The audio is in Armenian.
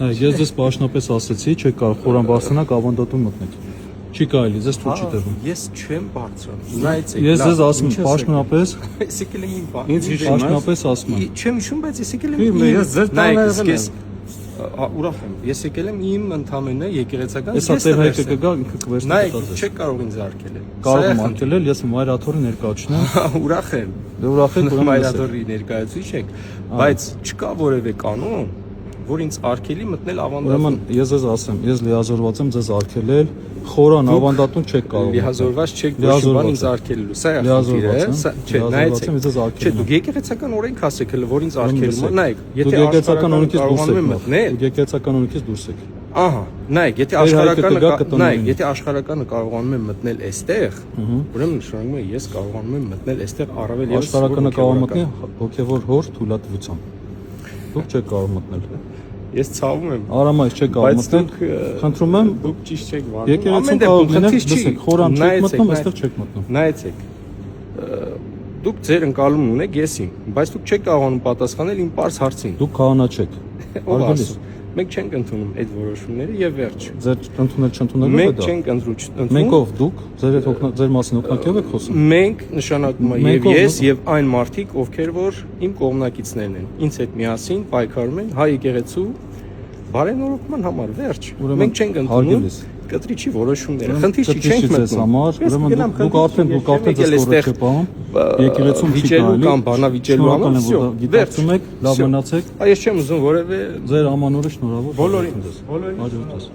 Ես ձեզ պաշտոնապես ասեցի, չեք կարող խորան բարձրանաք ավանդատուն մտնեք։ Չի կարելի, ձեզ թույլ չի տրվում։ Ես չեմ բարձրանում։ Նայեցեք։ Ես ձեզ ասում եմ պաշտոնապես, ես եկել եմ իմ բան։ պաշտոնապես ասում եմ։ Չեմ հիշում, բայց ես եկել եմ Ես ձեր տանը եղել եմ։ Ուրախ եմ։ Ես եկել եմ իմ ընդամենը եկեղեցական Հեսա տեր հայկը կգա, ինքը կվերցնի նայեք, տալիս։ չեք կարող ինձ արկել։ Կարող եմ արկելել, ես մայրաթորի ներկայացնեմ։ Ուրախ եմ։ Դե ուրախ եք, ուրեմն Մայրաթորի ներկայացուցիչ եք, բայց չկա որևէ կանոն, որ ինձ արկելի մտնել ավանդատուն։ Ուրեմն ես ձեզ ասեմ, ես լիազորված եմ ձեզ արկելել, խորան ավանդատուն չեք կարող։ Լիազորված չեք ոչ բան ինձ արկելելու։ Սա է խնդիրը, չէ, նայեցեք։ Չէ, դուք եկեղեցական օրենք ասեք հələ, որ ինձ արկելու։ Նայեք, եթե եկեղեցական օրենքից դուրս եք մտնել, եկեղեցական օրենքից դուրս եք։ ահա, նայեք, եթե աշխարհականը կարողանում եմ մտնել այստեղ, ուրեմն նշանակում է ես կարողանում եմ մտնել այստեղ առավել եւս Աշխարհականը կարող մտնի հոգևոր հոր թույլատվությամբ։ Դուք չեք կարող մտնել։ Ես ցավում եմ։ Արամայից չեք կարող մտնել։ Խնդրում եմ, դուք ճիշտ չեք վարվում։ եկեղեցում կարող լինել, լսեք, խորան չեք մտնում, այստեղ չեք մտնում։ Նայեցեք։ Դուք ձեր ընկալումն ունեք եսին, բայց դուք չեք կարողանում պատասխանել իմ պարզ հարցին։ Դուք քահանա չեք։ Արգելիս։ Մենք չենք ընդունում այդ որոշումները եւ վերջ։ Ձեր ընդունել չընդունելու է Մենք դա։ չենք ընդունում։ Մենք ով դուք, ձեր մասին օգնակով եք խոսում։ Մենք նշանակում է եւ ես եւ այն մարդիկ, ովքեր որ իմ կողմնակիցներն են, ինձ հետ միասին պայքարում են հայ եկեղեցու բարենորոգման համար, վերջ։ Մենք չենք ընդունում կտրիչի որոշումները։ Խնդիր չի, չենք մտնում։ Ուրեմն դուք արդեն ձեզ խորը չպահում։ Եկեղեցում չի վիճելու կամ բանավիճելու համար, всё, գիտակցում եք, լավ մնացեք։ Այս չեմ ուզում որևէ ձեր ամանորը շնորհավոր։ Բոլորին։ Հաջորդես։